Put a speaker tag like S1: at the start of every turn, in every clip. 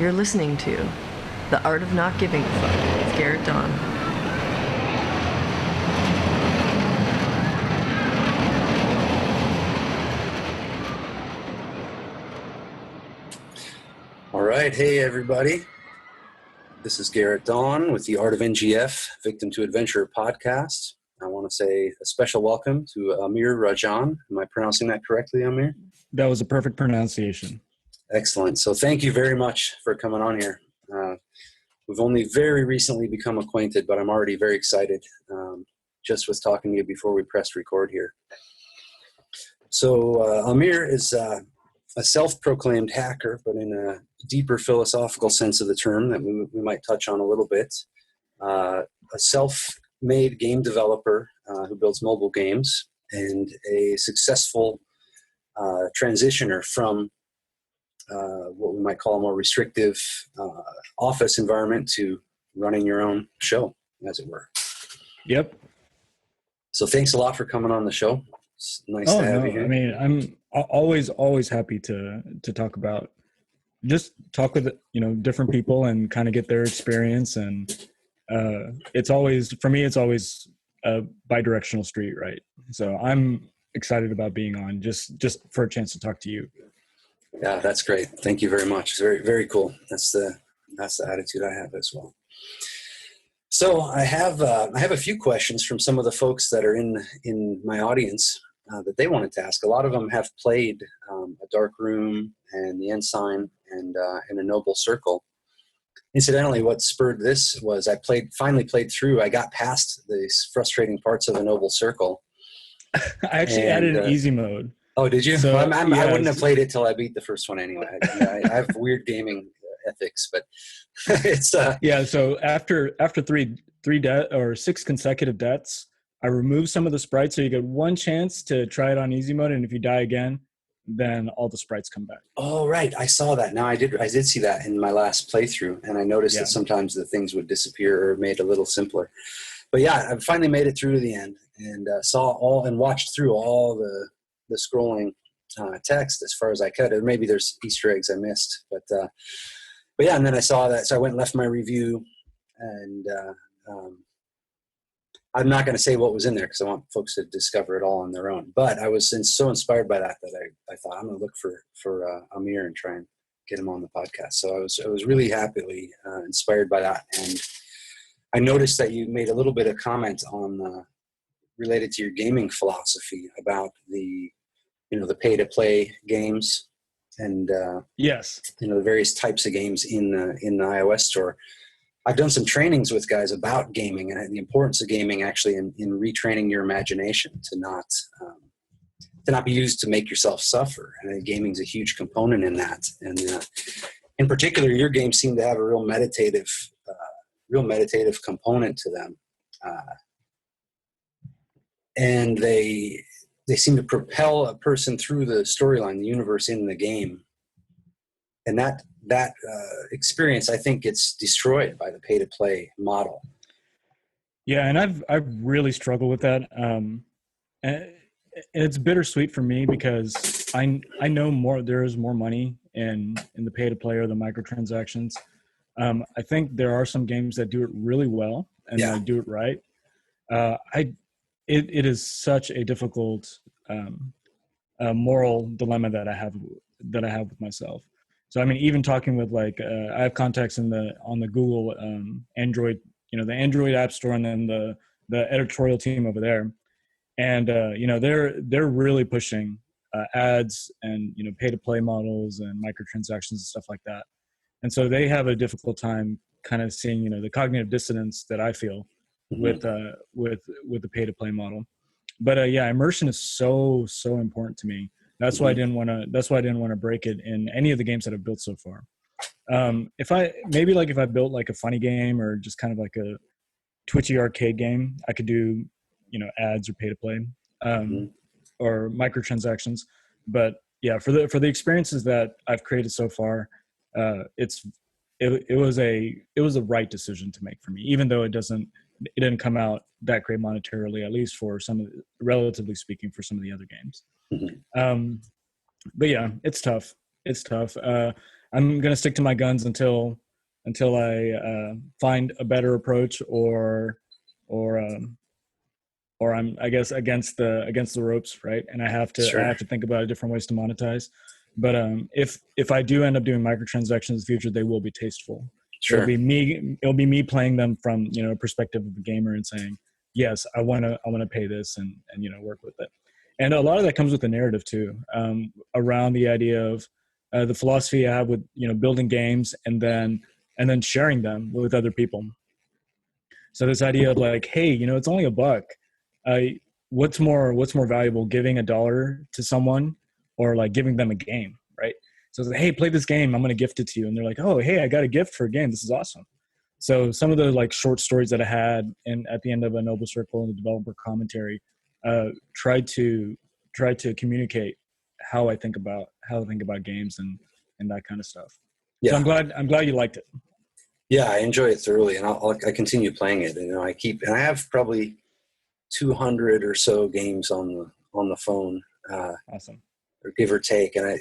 S1: You're listening to The Art of Not Giving a Fuck with Garrett Dawn.
S2: All right. Hey, everybody. This is Garrett Dawn with the Art of NGF, Victim to Adventure podcast. I want to say a special welcome to Amir Rajan. Am I pronouncing that correctly, Amir?
S3: That was a perfect pronunciation.
S2: Excellent. So thank you very much for coming on here. We've only very recently become acquainted, but I'm already very excited just with talking to you before we pressed record here. So Amir is a self-proclaimed hacker, but in a deeper philosophical sense of the term that we might touch on a little bit. A self-made game developer who builds mobile games and a successful transitioner from what we might call a more restrictive office environment to running your own show, as it were.
S3: Yep.
S2: So thanks a lot for coming on the show. It's nice to have you here.
S3: I mean, I'm always happy to talk with different people and kind of get their experience. And it's always a bi-directional street, right? So I'm excited about being on just for a chance to talk to you.
S2: Yeah, that's great. Thank you very much. It's very, very cool. That's the attitude I have as well. So I have a few questions from some of the folks that are in my audience that they wanted to ask. A lot of them have played a Dark Room and the Ensign and a Noble Circle. Incidentally, what spurred this was I finally played through. I got past these frustrating parts of the Noble Circle.
S3: I actually added an easy mode.
S2: Oh, did you?
S3: So,
S2: I wouldn't have played it till I beat the first one anyway. I have weird gaming ethics, but it's
S3: So after three or six consecutive deaths, I removed some of the sprites, so you get one chance to try it on easy mode, and if you die again, then all the sprites come back.
S2: Oh, right. I saw that. Now I did see that in my last playthrough, and I noticed that sometimes the things would disappear or made it a little simpler. But yeah, I finally made it through to the end and watched through all the scrolling text as far as I could. Or maybe there's Easter eggs I missed, but yeah. And then I saw that, so I went and left my review, and I'm not going to say what was in there because I want folks to discover it all on their own. But I was so inspired by that I thought I'm going to look for Amir and try and get him on the podcast. So I was really happily inspired by that, and I noticed that you made a little bit of comment on related to your gaming philosophy about the pay-to-play games and
S3: yes,
S2: the various types of games in the iOS store. I've done some trainings with guys about gaming and the importance of gaming actually in retraining your imagination to not be used to make yourself suffer. And gaming is a huge component in that. And in particular, your games seem to have a real meditative component to them, and they seem to propel a person through the storyline, the universe in the game. And that experience, I think, gets destroyed by the pay-to-play model.
S3: Yeah, and I've really struggled with that. And it's bittersweet for me because I know there is more money in the pay-to-play or the microtransactions. I think there are some games that do it really well and that do it right. It is such a difficult moral dilemma that I have with myself. So I mean, even talking with I have contacts on the Google Android, the Android App Store, and then the editorial team over there, and they're really pushing ads and pay to play models and microtransactions and stuff like that, and so they have a difficult time kind of seeing the cognitive dissonance that I feel with the pay to play model. But immersion is so important to me. That's why I didn't want to break it in any of the games that I've built so far. If I built like a funny game or just kind of like a twitchy arcade game, I could do ads or pay to play or microtransactions. But yeah, for the experiences that I've created so far, it was the right decision to make for me, even though it didn't come out that great monetarily, at least for relatively speaking, for some of the other games. But yeah, it's tough. I'm going to stick to my guns until I find a better approach, or I'm, I guess, against the ropes, right? And I have
S2: Sure.
S3: to think about different ways to monetize. But if I do end up doing microtransactions in the future, they will be tasteful.
S2: Sure.
S3: It'll be me playing them from, a perspective of a gamer and saying, yes, I want to pay this and work with it. And a lot of that comes with the narrative too, around the idea of the philosophy I have with building games and then sharing them with other people. So this idea of like, hey, it's only $1. What's more valuable, giving $1 to someone or like giving them a game, right? So it's like, hey, play this game. I'm going to gift it to you. And they're like, oh, hey, I got a gift for a game. This is awesome. So some of the like short stories that I had at the end of A Noble Circle and the developer commentary, tried to communicate how I think about games and that kind of stuff.
S2: Yeah.
S3: So I'm glad you liked it.
S2: Yeah, I enjoy it thoroughly, and I continue playing it. I have probably 200 or so games on the phone.
S3: Awesome.
S2: Or give or take, I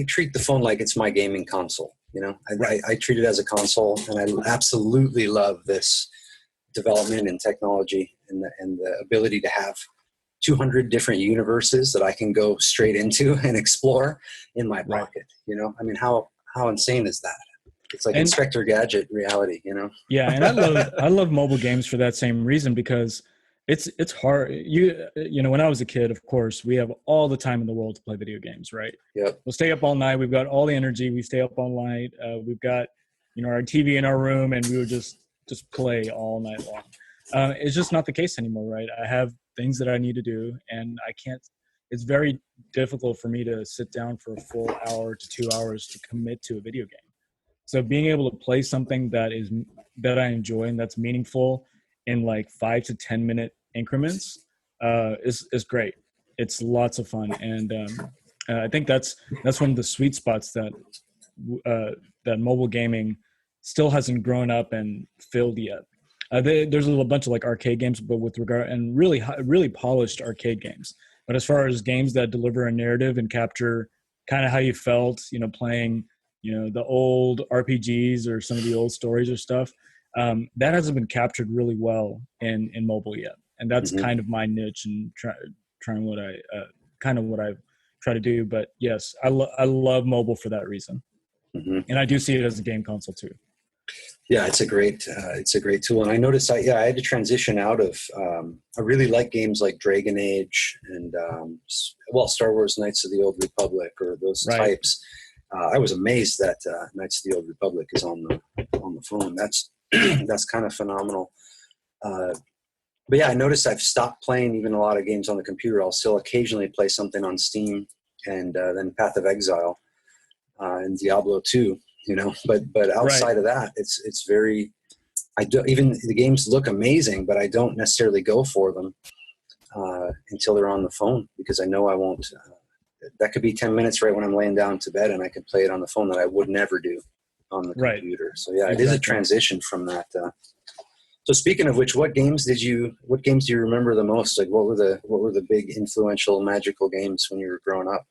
S2: treat the phone like it's my gaming console. I treat it as a console, and I absolutely love this development and technology and the ability to have 200 different universes that I can go straight into and explore in my pocket. How insane is that? It's like Inspector Gadget reality,
S3: Yeah, and I love mobile games for that same reason, because it's hard. When I was a kid, of course, we have all the time in the world to play video games, right?
S2: Yep.
S3: We'll stay up all night. We've got all the energy. We stay up all night. We've got, our TV in our room, and we would just play all night long. It's just not the case anymore, right? I have things that I need to do, and I can't. It's very difficult for me to sit down for a full hour to 2 hours to commit to a video game. So being able to play something that I enjoy and that's meaningful in like 5 to 10 minute increments is great. It's lots of fun, and I think that's one of the sweet spots that mobile gaming still hasn't grown up and filled yet. There's a bunch of like arcade games, but with regard and really polished arcade games. But as far as games that deliver a narrative and capture kind of how you felt, playing, the old RPGs or some of the old stories or stuff, that hasn't been captured really well in mobile yet. And that's kind of my niche and trying what I try to do. But yes, I love mobile for that reason. And I do see it as a game console too.
S2: Yeah, it's a great tool. And I noticed I had to transition out of, I really like games like Dragon Age and, Star Wars Knights of the Old Republic or those types. I was amazed that Knights of the Old Republic is on the phone. That's that's kind of phenomenal. But yeah, I noticed I've stopped playing even a lot of games on the computer. I'll still occasionally play something on Steam, and then Path of Exile and Diablo 2. But outside of that, it's very. Even the games look amazing, but I don't necessarily go for them until they're on the phone, because I know I won't. That could be 10 minutes right when I'm laying down to bed, and I could play it on the phone that I would never do on the computer. So yeah, It is a transition from that. So speaking of which, what games do you remember the most? Like what were the big influential magical games when you were growing up?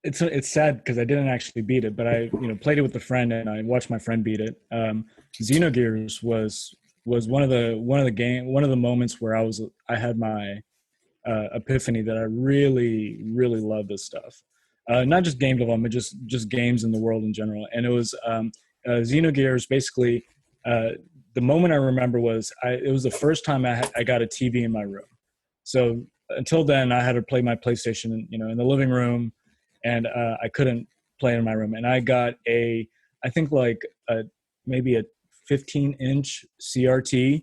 S3: It's sad because I didn't actually beat it, but I played it with a friend and I watched my friend beat it. Xenogears was one of the moments where I had my epiphany that I really, really love this stuff. Not just game development, just games in the world in general. And it was Xenogears. Basically, the moment I remember was it was the first time I got a TV in my room. So until then, I had to play my PlayStation, in the living room, and I couldn't play it in my room. And I got maybe a 15-inch CRT,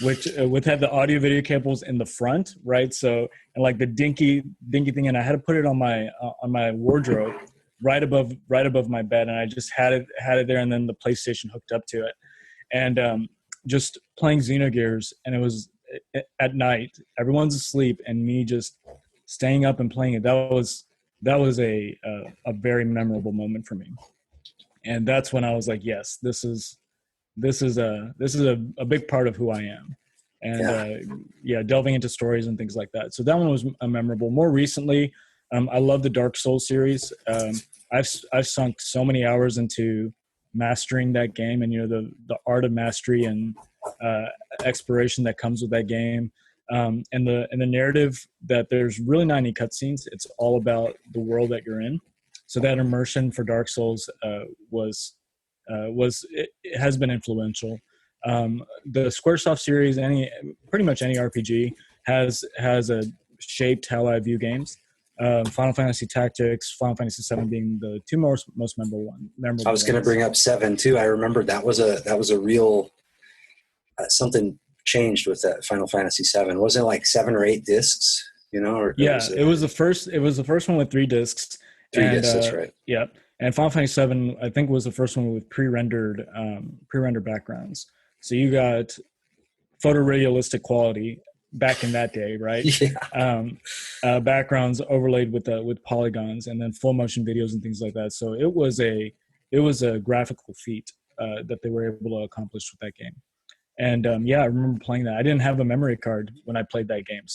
S3: which had the audio video cables in the front, right? So, and like the dinky thing, and I had to put it on my wardrobe right above my bed, and I just had it there, and then the PlayStation hooked up to it, and just playing Xenogears, and it was at night, everyone's asleep, and me just staying up and playing it. That was a very memorable moment for me, and that's when I was like, yes, this is a big part of who I am. And delving into stories and things like that. So that one was memorable. More recently, I love the Dark Souls series. I've sunk so many hours into mastering that game, and the art of mastery and exploration that comes with that game, and the narrative that there's really not any cutscenes. It's all about the world that you're in. So that immersion for Dark Souls it has been influential. The SquareSoft series, pretty much any RPG has shaped how I view games. Final Fantasy Tactics, Final Fantasy VII being the two most memorable
S2: I was going to bring up 7 too. I remember that was a real something changed with that Final Fantasy VII. Wasn't it like 7 or 8 discs?
S3: It was the first. It was the first one with 3 discs.
S2: 3 discs. That's right.
S3: Yeah, and Final Fantasy VII, I think, was the first one with pre-rendered backgrounds. So you got photorealistic quality back in that day, right?
S2: Yeah.
S3: Backgrounds overlaid with polygons, and then full motion videos and things like that. So it was a graphical feat that they were able to accomplish with that game. And I remember playing that. I didn't have a memory card when I played that game,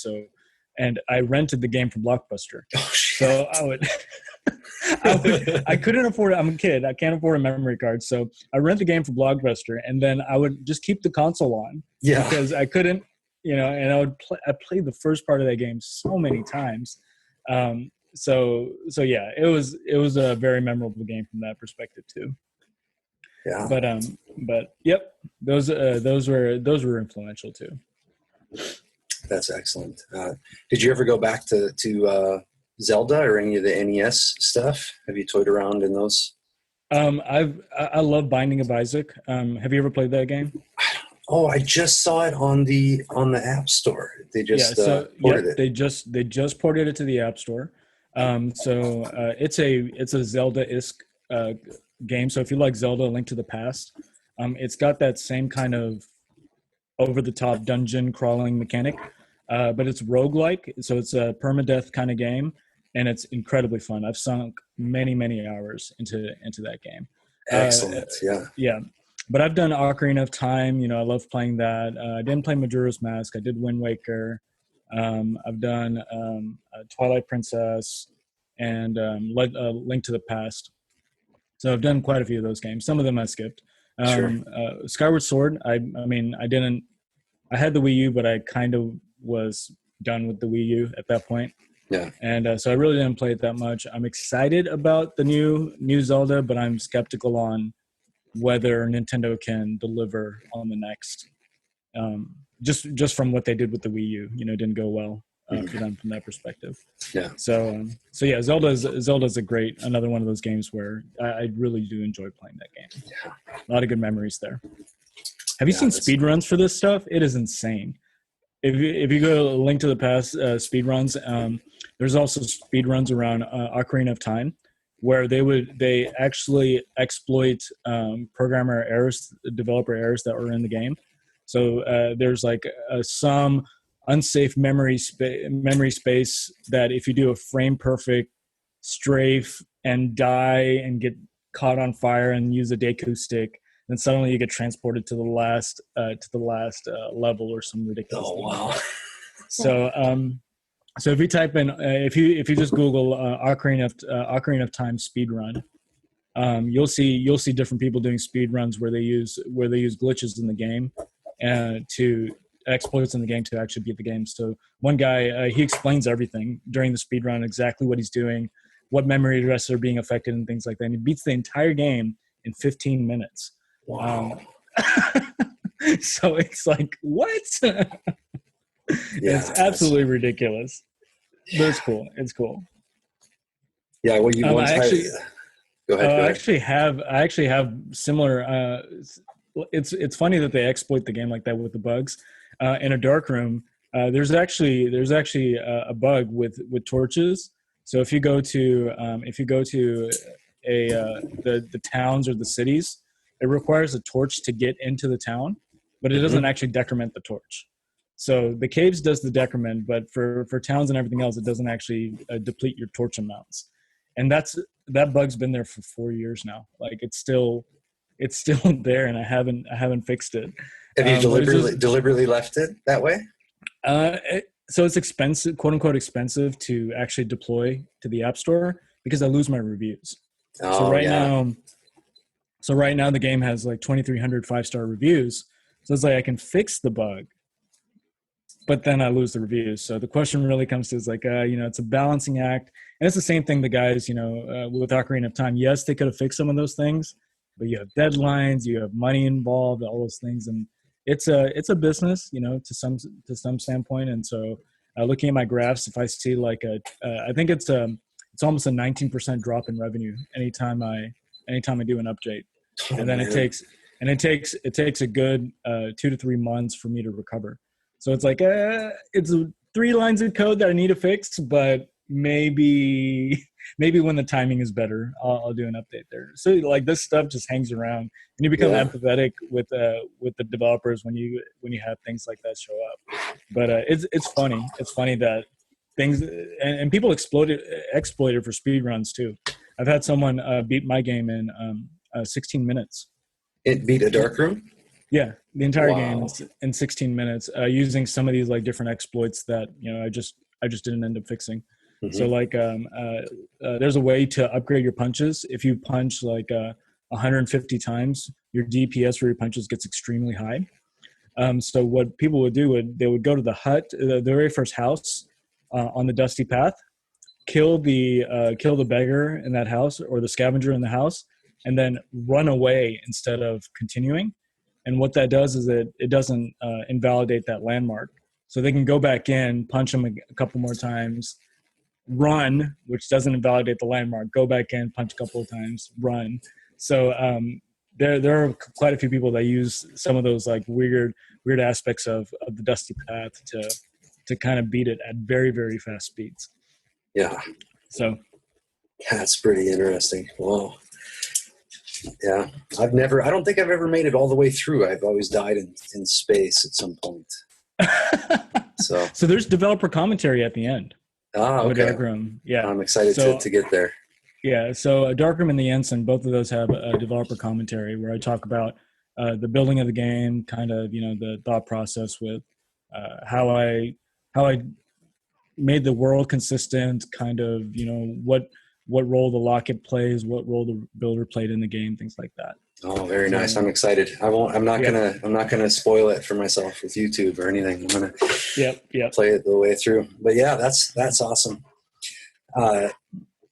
S3: and I rented the game from Blockbuster.
S2: Oh, shit.
S3: So I couldn't afford it. I'm a kid. I can't afford a memory card. So I rent the game from Blockbuster, and then I would just keep the console on.
S2: Yeah.
S3: Because I couldn't, and I played the first part of that game so many times. So yeah, it was a very memorable game from that perspective too.
S2: Yeah.
S3: But yep, those were influential too.
S2: That's excellent. Did you ever go back to Zelda or any of the NES stuff? Have you toyed around in those?
S3: I love Binding of Isaac. Have you ever played that game?
S2: Oh, I just saw it on the App Store. They just ported it.
S3: They just ported it to the App Store. It's a Zelda-esque game. So if you like Zelda: A Link to the Past, it's got that same kind of over-the-top dungeon crawling mechanic, but it's roguelike. So it's a permadeath kind of game, and it's incredibly fun. I've sunk many hours into that game.
S2: Excellent.
S3: Yeah. But I've done Ocarina of Time. I love playing that. I didn't play Majora's Mask. I did Wind Waker. I've done Twilight Princess and Link to the Past. So I've done quite a few of those games. Some of them I skipped.
S2: Sure.
S3: Skyward Sword. I had the Wii U, but I kind of was done with the Wii U at that point.
S2: Yeah.
S3: And so I really didn't play it that much. I'm excited about the new Zelda, but I'm skeptical on whether Nintendo can deliver on the next. Just from what they did with the Wii U, didn't go well for them from that perspective.
S2: Yeah.
S3: So yeah, Zelda's another one of those games where I really do enjoy playing that game.
S2: Yeah.
S3: A lot of good memories there. Have you seen speedruns for this stuff? It is insane. If you go to Link to the Past speedruns, there's also speedruns around Ocarina of Time, where they actually exploit programmer errors, developer errors that were in the game. So there's like some unsafe memory space that if you do a frame perfect strafe and die and get caught on fire and use a Deku stick, then suddenly you get transported to the last level or some ridiculous thing.
S2: Wow.
S3: So if you type in if you just Google Ocarina of Time speedrun, you'll see different people doing speedruns where they use glitches in the game to exploits in the game to actually beat the game. So one guy he explains everything during the speedrun, exactly what he's doing, what memory addresses are being affected, and things like that. And he beats the entire game in 15 minutes.
S2: Wow.
S3: So it's like, what? It's absolutely ridiculous. But it's cool. It's cool.
S2: Yeah. Well, you once go ahead.
S3: I actually have similar. It's funny that they exploit the game like that with the bugs. In a dark room, there's actually a bug with torches. So if you go to the towns or the cities, it requires a torch to get into the town, but it doesn't actually decrement the torch. So the caves does the decrement, but for towns and everything else, it doesn't actually deplete your torch amounts. And that bug's been there for 4 years now. Like it's still there, and I haven't fixed it.
S2: Have you deliberately left it that way?
S3: so it's expensive, quote unquote expensive, to actually deploy to the App Store because I lose my reviews. So
S2: Oh, yeah.
S3: right now the game has like 2,300 5-star reviews. So it's like I can fix the bug, but then I lose the reviews. So the question really comes to is like, it's a balancing act. And it's the same thing the guys, with Ocarina of Time. Yes, they could have fixed some of those things, but you have deadlines, you have money involved, all those things. And it's a business, to some standpoint. And so looking at my graphs, if I see like I think it's almost a 19% drop in revenue anytime I do an update.
S2: Oh,
S3: And then
S2: man.
S3: it takes a good 2 to 3 months for me to recover. So it's like it's 3 lines of code that I need to fix, but maybe when the timing is better, I'll do an update there. So like this stuff just hangs around, and you become empathetic with the developers when you have things like that show up. But it's funny. It's funny that things and people exploit it for speed runs too. I've had someone beat my game in 16 minutes.
S2: It beat a dark room?
S3: Yeah, the entire game
S2: Wow.
S3: in 16 minutes, using some of these like different exploits that I just didn't end up fixing.
S2: Mm-hmm.
S3: So like there's a way to upgrade your punches. If you punch like 150 times, your DPS for your punches gets extremely high. So what people would do they would go to the hut, the very first house on the dusty path, kill the beggar in that house or the scavenger in the house, and then run away instead of continuing. And what that does is it doesn't invalidate that landmark. So they can go back in, punch them a couple more times, run, which doesn't invalidate the landmark, go back in, punch a couple of times, run. So there are quite a few people that use some of those like weird aspects of the dusty path to kind of beat it at very, very fast speeds.
S2: Yeah.
S3: So
S2: that's pretty interesting. Wow. Yeah, I don't think I've ever made it all the way through. I've always died in space at some point. So
S3: there's developer commentary at the end.
S2: Okay.
S3: Darkroom. Yeah.
S2: I'm excited to get there.
S3: Yeah. So Darkroom and the Ensign, both of those have a developer commentary where I talk about the building of the game, kind of, the thought process with how I made the world consistent, kind of, what role the locket plays, what role the builder played in the game, things like that.
S2: Oh, very nice. I'm excited. I'm not gonna spoil it for myself with YouTube or anything. I'm gonna play it the way through. But yeah, that's awesome. So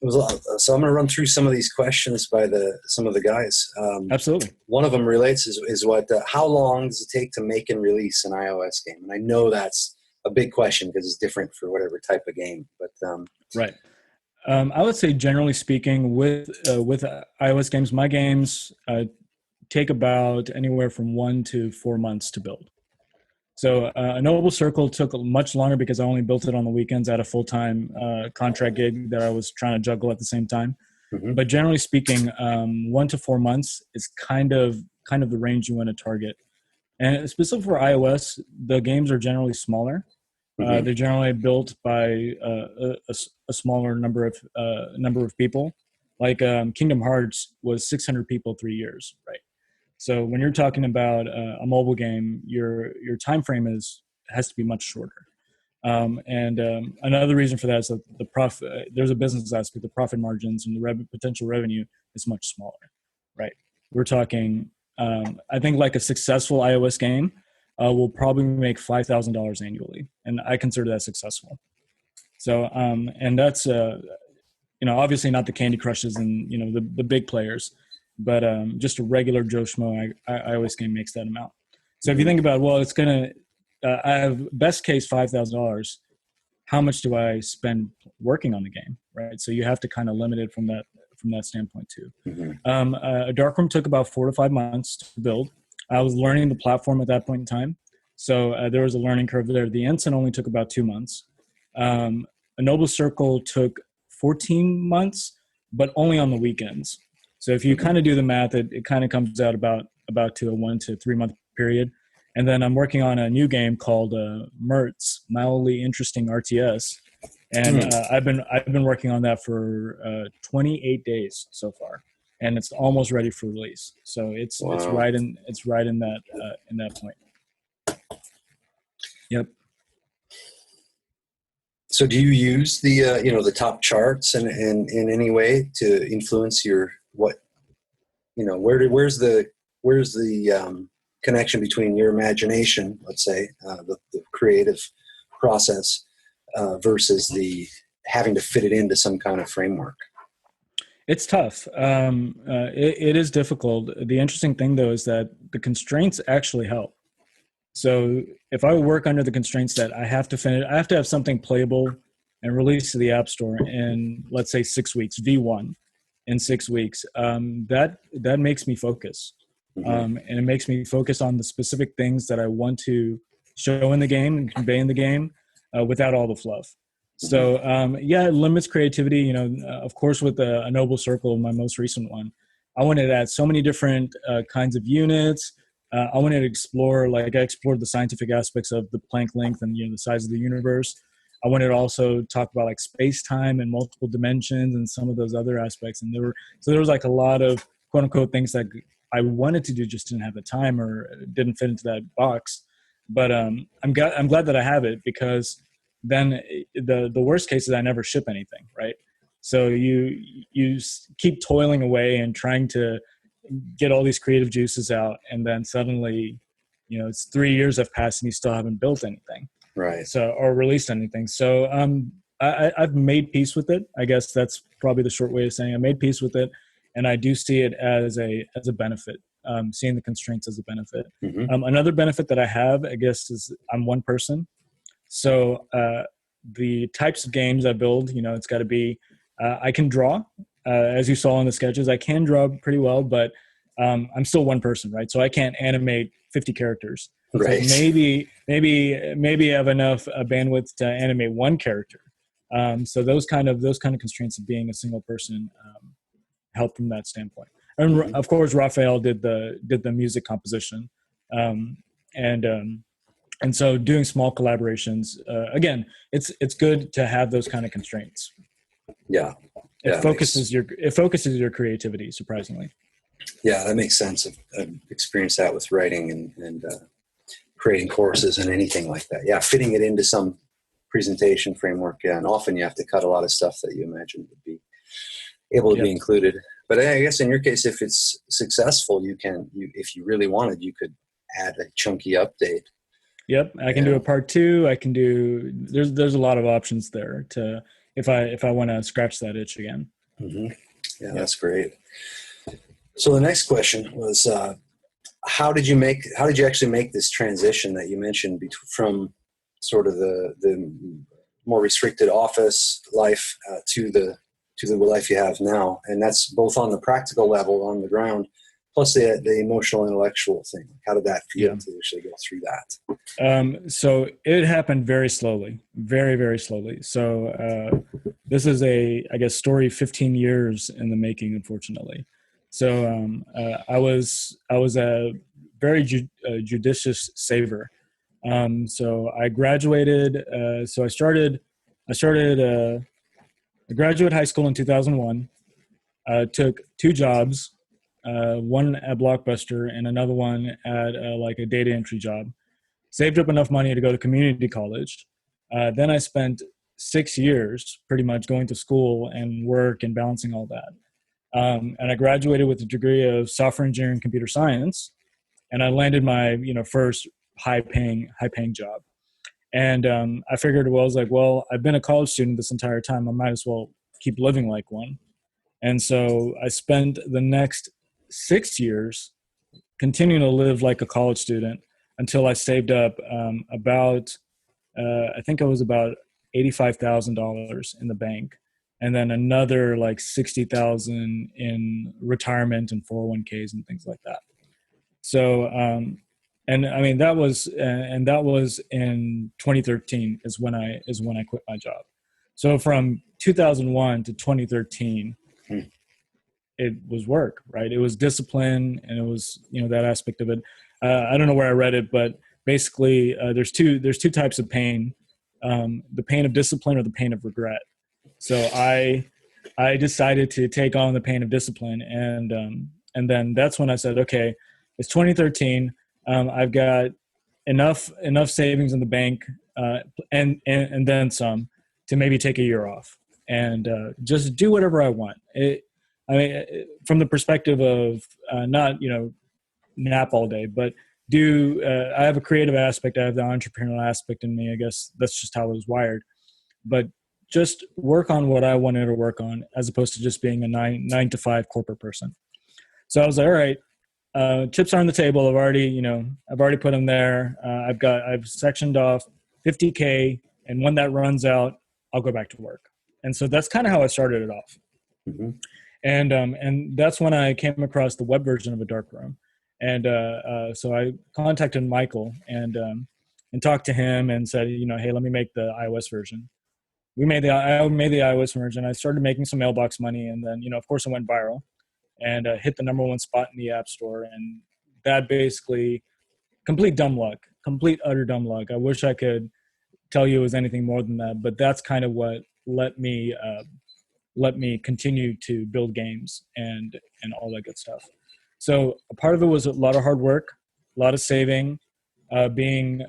S2: I'm gonna run through some of these questions by some of the guys.
S3: Absolutely.
S2: One of them relates is what how long does it take to make and release an iOS game? And I know that's a big question because it's different for whatever type of game. But
S3: right. I would say, generally speaking, with iOS games, my games take about anywhere from 1 to 4 months to build. So a Noble Circle took much longer because I only built it on the weekends at a full-time contract gig that I was trying to juggle at the same time. Mm-hmm. But generally speaking, 1 to 4 months is kind of the range you want to target. And specifically for iOS, the games are generally smaller. Mm-hmm. They're generally built by a smaller number of people. Like Kingdom Hearts was 600 people 3 years, right? So when you're talking about a mobile game, your time frame has to be much shorter. And another reason for that is that there's a business aspect. The profit margins and the potential revenue is much smaller, right? We're talking, I think, like a successful iOS game will probably make $5,000 annually, and I consider that successful. So, and that's obviously not the Candy Crushes and the big players, but just a regular Joe Schmo iOS game makes that amount. So if you think about, well, it's gonna, I have best case $5,000. How much do I spend working on the game, right? So you have to kind of limit it from that standpoint too. Mm-hmm. Darkroom took about 4 to 5 months to build. I was learning the platform at that point in time. So there was a learning curve there. The Ensign only took about 2 months. A Noble Circle took 14 months, but only on the weekends. So if you kind of do the math, it kind of comes out about to a 1 to 3 month period. And then I'm working on a new game called Mertz, Mildly Interesting RTS. And I've been working on that for 28 days so far. And it's almost ready for release. So it's right in that point. Yep.
S2: So do you use the, the top charts and in any way to influence where's the connection between your imagination, let's say, the creative process versus the having to fit it into some kind of framework?
S3: It's tough. It is difficult. The interesting thing, though, is that the constraints actually help. So if I work under the constraints that I have to finish, I have to have something playable and released to the App Store in, let's say, 6 weeks, V1 in 6 weeks. That makes me focus. And it makes me focus on the specific things that I want to show in the game and convey in the game without all the fluff. So it limits creativity. Of course, with a Noble Circle, my most recent one, I wanted to add so many different kinds of units. I wanted to explore, I explored the scientific aspects of the Planck length and the size of the universe. I wanted to also talk about space time and multiple dimensions and some of those other aspects. And there was a lot of quote unquote things that I wanted to do, just didn't have the time or didn't fit into that box. But I'm glad that I have it, because then the worst case is I never ship anything, right? So you keep toiling away and trying to get all these creative juices out, and then suddenly, it's 3 years have passed and you still haven't built anything,
S2: right?
S3: So, or released anything. So I've made peace with it. I guess that's probably the short way of saying I made peace with it, and I do see it as a benefit. Seeing the constraints as a benefit. Another benefit that I have, I guess, is I'm one person. So the types of games I build, it's got to be, I can draw, as you saw in the sketches, I can draw pretty well, but I'm still one person, right? So I can't animate 50 characters.
S2: Right.
S3: So maybe I have enough bandwidth to animate one character. So those kind of constraints of being a single person help from that standpoint. And of course, Raphael did the music composition, and so doing small collaborations, again, it's good to have those kind of constraints.
S2: Yeah.
S3: It focuses your creativity, surprisingly.
S2: Yeah, that makes sense. I've experienced that with writing and creating courses and anything like that. Yeah, fitting it into some presentation framework. Yeah, and often you have to cut a lot of stuff that you imagine would be able to be included. But I guess in your case, if it's successful, if you really wanted, you could add a chunky update.
S3: Yep, I can do a part 2. I can do. There's a lot of options there to if I want to scratch that itch again.
S2: Yeah, that's great. So the next question was, how did you actually make this transition that you mentioned from sort of the more restricted office life to the life you have now? And that's both on the practical level on the ground, plus the emotional, intellectual thing. How did that feel to actually go through that?
S3: So it happened very slowly, very, very slowly. So this is I guess, story 15 years in the making, unfortunately. So I was a very judicious saver. So I graduated. So I graduated high school in 2001. Took 2 jobs, one at Blockbuster and another one at a data entry job. Saved up enough money to go to community college. Then I spent 6 years pretty much going to school and work and balancing all that. And I graduated with a degree of software engineering and computer science. And I landed my first high paying job. And I figured, I've been a college student this entire time. I might as well keep living like one. And so I spent the next 6 years continuing to live like a college student until I saved up I think it was about $85,000 in the bank, and then another $60,000 in retirement and 401ks and things like that. So, and I mean that was in 2013 is when I quit my job. So from 2001 to 2013, it was work, right? It was discipline, and it was that aspect of it. I don't know where I read it, but basically there's two types of pain: the pain of discipline or the pain of regret. So I decided to take on the pain of discipline, and then that's when I said, okay, it's 2013. I've got enough savings in the bank, and then some. to maybe take a year off and just do whatever I want. From the perspective of not, nap all day, but I have a creative aspect. I have the entrepreneurial aspect in me. I guess that's just how I was wired. But just work on what I wanted to work on, as opposed to just being a nine to five corporate person. So I was like, all right, chips are on the table. I've already put them there. I've sectioned off 50K, and when that runs out, I'll go back to work. And so that's kind of how I started it off.
S2: Mm-hmm.
S3: And that's when I came across the web version of a dark room. And so I contacted Michael and talked to him and said, hey, let me make the iOS version. I made the iOS version. I started making some mailbox money, and then, of course, it went viral and hit the #1 spot in the App Store. And that basically, complete utter dumb luck. I wish I could tell you it was anything more than that, but that's kind of what let me continue to build games and all that good stuff. So a part of it was a lot of hard work, a lot of saving, being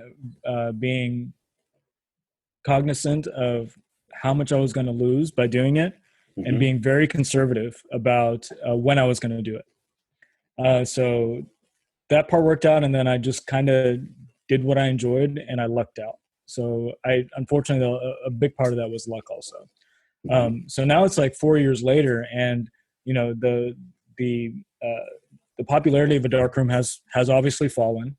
S3: cognizant of how much I was going to lose by doing it,
S2: Mm-hmm.
S3: and being very conservative about when I was going to do it. So that part worked out, and then I just kind of did what I enjoyed, and I lucked out. So unfortunately, a big part of that was luck also. So now it's like 4 years later, and the popularity of a dark room has obviously fallen.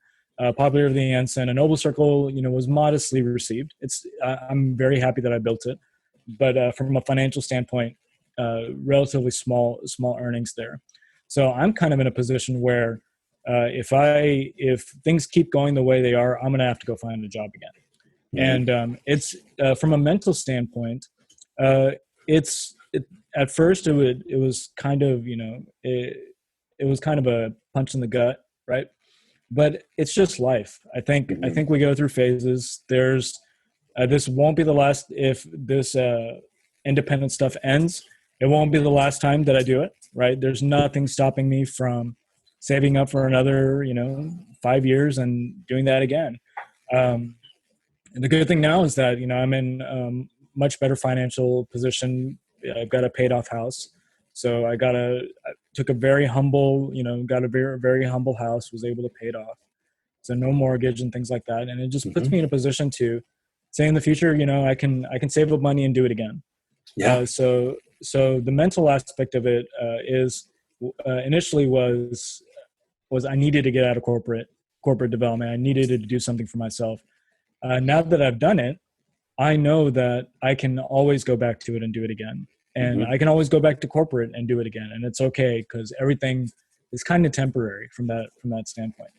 S3: Popularity of the Ensign, a Noble Circle, was modestly received. I'm very happy that I built it, but from a financial standpoint, relatively small earnings there. So I'm kind of in a position where if things keep going the way they are, I'm going to have to go find a job again. Mm-hmm. And it's from a mental standpoint, at first it was kind of it was kind of a punch in the gut, right? But it's just life. I think we go through phases. There's this won't be the last. If this independent stuff ends, it won't be the last time that I do it, right? There's nothing stopping me from saving up for another 5 years and doing that again. And the good thing now is that I'm in much better financial position. I've got a paid off house, so I took a very humble, got a very, very humble house, was able to pay it off. So no mortgage and things like that. And it just puts me in a position to say in the future, I can save up money and do it again.
S2: Yeah.
S3: So the mental aspect of it is initially was I needed to get out of corporate development. I needed to do something for myself. Now that I've done it, I know that I can always go back to it and do it again. And I can always go back to corporate and do it again. And it's okay, because everything is kind of temporary from that standpoint.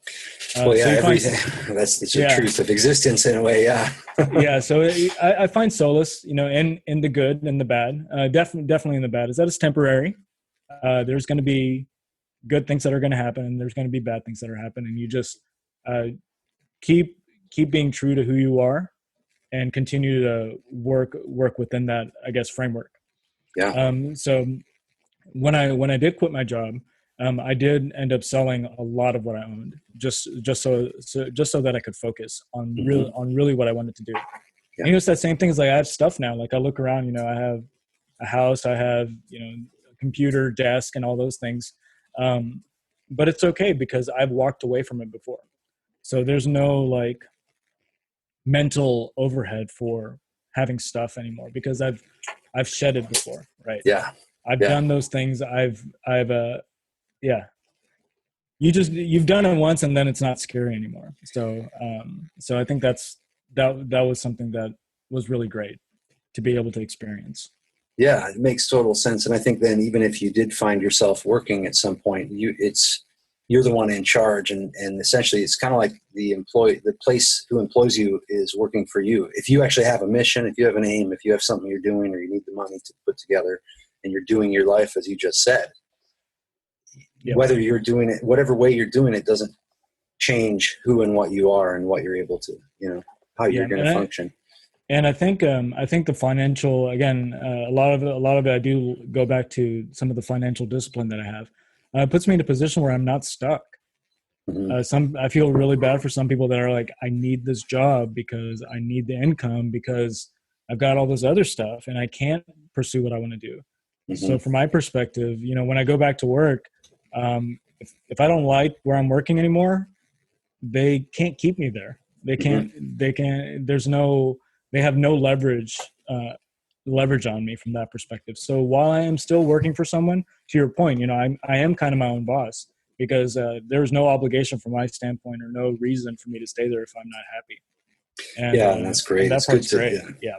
S2: Well, yeah, that's your truth of existence in a way. Yeah.
S3: Yeah. So I find solace, in the good and the bad, definitely in the bad, is that it's temporary. There's going to be good things that are going to happen, and there's going to be bad things that are happening. You just keep being true to who you are and continue to work within that, I guess, framework.
S2: Yeah.
S3: So when I did quit my job, I did end up selling a lot of what I owned, just so that I could focus on really what I wanted to do. Yeah. It's that same thing as, like, I have stuff now. Like, I look around, I have a house, I have a computer, desk, and all those things. But it's okay, because I've walked away from it before. So there's no like mental overhead for having stuff anymore, because I've shed it before, right?
S2: Yeah.
S3: I've done those things. You've done it once, and then it's not scary anymore. So I think that was something that was really great to be able to experience.
S2: Yeah, it makes total sense. And I think then, even if you did find yourself working at some point, you're the one in charge, and essentially it's kind of like the place who employs you is working for you. If you actually have a mission, if you have an aim, if you have something you're doing, or you need the money to put together, and you're doing your life as you just said, whether you're doing it, whatever way you're doing it, doesn't change who and what you are and what you're able to, how you're going to function.
S3: And I think the financial, again, a lot of it, I do go back to some of the financial discipline that I have. It puts me in a position where I'm not stuck. I feel really bad for some people that are like, I need this job because I need the income, because I've got all this other stuff, and I can't pursue what I want to do. So from my perspective, when I go back to work, if I don't like where I'm working anymore, they can't keep me there. They have no leverage on me from that perspective. So while I am still working for someone, to your point, I am kind of my own boss, because there's no obligation from my standpoint, or no reason for me to stay there if I'm not happy. And
S2: that's great.
S3: And that
S2: it's
S3: part's
S2: good to,
S3: great. Yeah.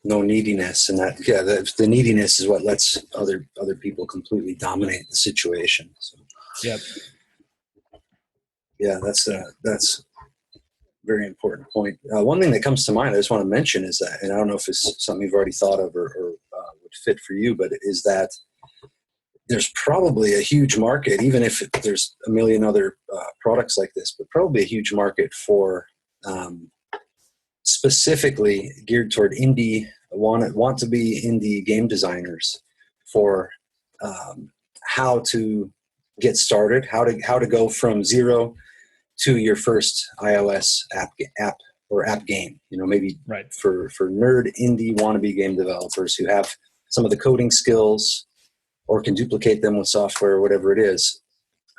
S2: No neediness, and the neediness is what lets other people completely dominate the situation. So
S3: Yep.
S2: Yeah, that's a very important point. One thing that comes to mind I just want to mention is that, and I don't know if it's something you've already thought of or would fit for you, but is that there's probably a huge market, even if there's a million other products like this, but probably a huge market for specifically geared toward want to be indie game designers, for how to get started, how to go from zero to your first iOS app or app game. Maybe
S3: right.
S2: for nerd indie wannabe game developers who have some of the coding skills or can duplicate them with software or whatever it is.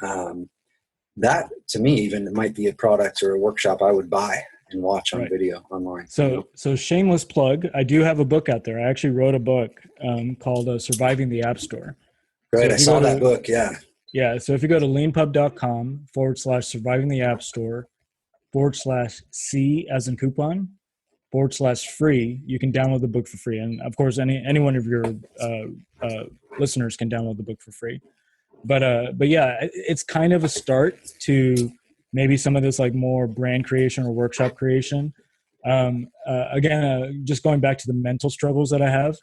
S2: That, to me, even might be a product or a workshop I would buy and watch on video online.
S3: So shameless plug, I do have a book out there. I actually wrote a book called Surviving the App Store.
S2: Right, I saw that book, yeah.
S3: Yeah, so if you go to leanpub.com/surviving the app store /C as in coupon /free, you can download the book for free. And of course, any one of your listeners can download the book for free. But yeah, it's kind of a start to maybe some of this like more brand creation or workshop creation. Again, just going back to the mental struggles that I have,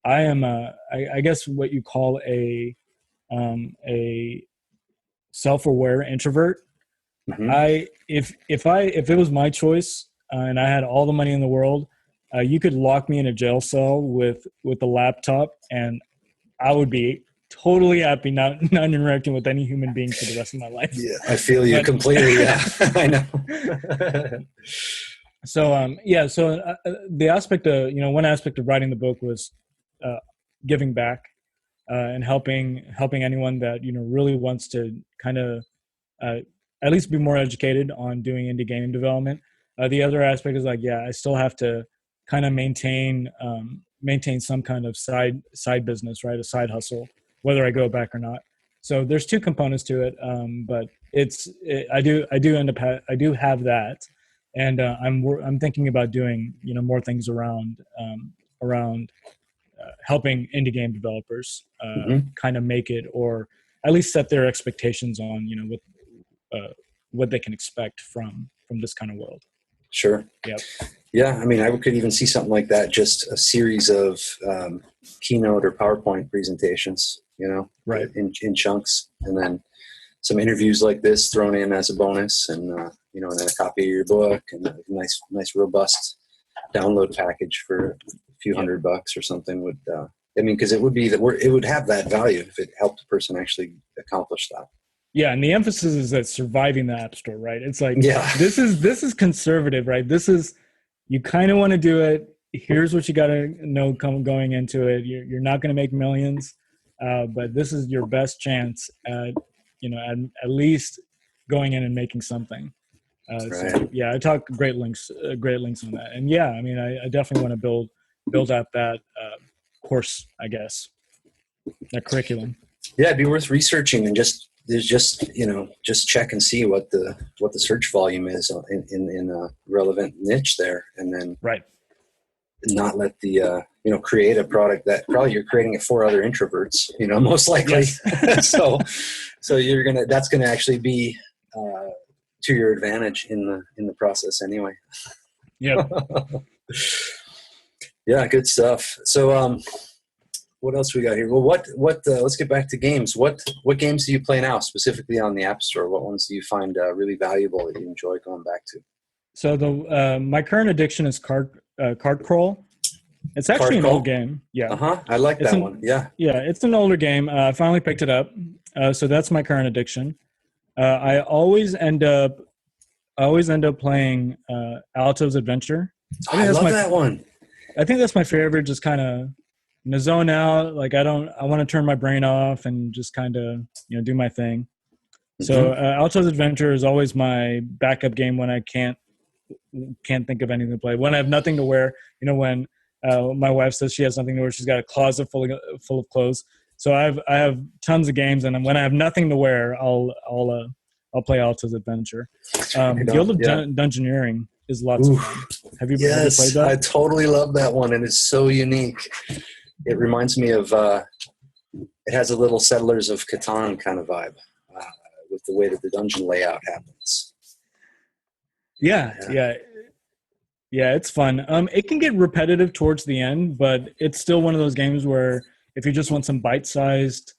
S3: I am I guess what you call a self-aware introvert. If it was my choice and I had all the money in the world, you could lock me in a jail cell with a laptop, and I would be totally happy not interacting with any human being for the rest of my life.
S2: Yeah, I feel you completely. Yeah, I know.
S3: So the aspect of one aspect of writing the book was giving back and helping anyone that really wants to kind of at least be more educated on doing indie game development. The other aspect is I still have to kind of maintain some kind of side business, right? A side hustle, whether I go back or not. So there's two components to it, but I do have that, and I'm thinking about doing more things around helping indie game developers kind of make it, or at least set their expectations on what they can expect from this kind of world.
S2: Sure.
S3: Yep.
S2: Yeah, I mean, I could even see something like that, just a series of keynote or PowerPoint presentations,
S3: right,
S2: in chunks, and then some interviews like this thrown in as a bonus, and and then a copy of your book, and a nice robust download package for a few $100 or something would. Because it would have that value if it helped a person actually accomplish that.
S3: Yeah, and the emphasis is that surviving the App Store, right? It's like, this is conservative, right? This is, you kind of want to do it. Here's what you got to know going into it. You're not going to make millions, but this is your best chance at least going in and making something.
S2: Right.
S3: So yeah, I talk great links on that. And yeah, I mean, I definitely want to build out that course, I guess, that curriculum.
S2: Yeah, it'd be worth researching, and just check and see what the search volume is in a relevant niche there, and then not let the create a product that probably you're creating it for other introverts, most likely. Yes. so that's gonna actually be to your advantage in the process anyway.
S3: Yeah.
S2: Yeah, good stuff. So what else we got here? Well, let's get back to games. What games do you play now, specifically on the App Store? What ones do you find really valuable that you enjoy going back to?
S3: So my current addiction is card crawl. It's actually an old game. Yeah.
S2: I like that one. Yeah.
S3: Yeah, it's an older game. I finally picked it up. So that's my current addiction. I always end up playing Alto's Adventure.
S2: I love that one.
S3: I think that's my favorite. Just kind of zone out. Like I want to turn my brain off and just kind of do my thing. So Alto's Adventure is always my backup game when I can't think of anything to play. When I have nothing to wear, when my wife says she has nothing to wear, she's got a closet full of clothes. So I have tons of games, and when I have nothing to wear, I'll play Alto's Adventure. Guild of Dungeoneering is lots of fun. Have you played that?
S2: I totally love that one, and it's so unique. It reminds me of it has a little Settlers of Catan kind of vibe with the way that the dungeon layout happens. Yeah, it's fun. It can get repetitive towards the end, but it's still one of those games where if you just want some bite-sized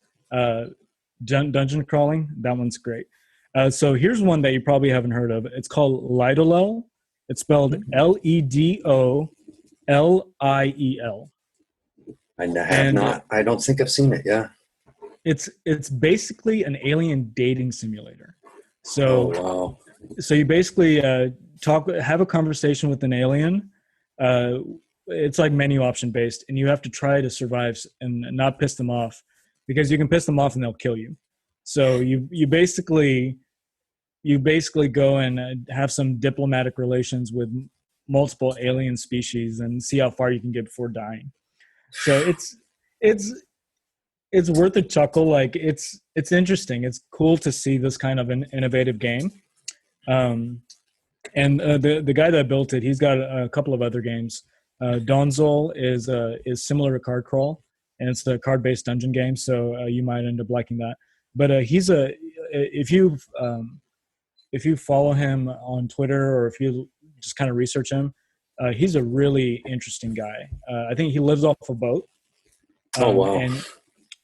S2: dungeon crawling, that one's great. So here's one that you probably haven't heard of. It's called Lidolel. It's spelled Ledoliel. I have not. I don't think I've seen it. Yeah.
S3: It's basically an alien dating simulator. So,
S2: wow.
S3: So you basically have a conversation with an alien. It's like menu option based, and you have to try to survive and not piss them off, because you can piss them off and they'll kill you. So you basically go and have some diplomatic relations with multiple alien species and see how far you can get before dying. So it's worth a chuckle. Like it's interesting. It's cool to see this kind of an innovative game. And the guy that built it, he's got a couple of other games. Donzol is similar to Card Crawl, and it's the card-based dungeon game. So you might end up liking that. But if you follow him on Twitter, or if you just kind of research him, he's a really interesting guy. I think he lives off a boat.
S2: Oh wow!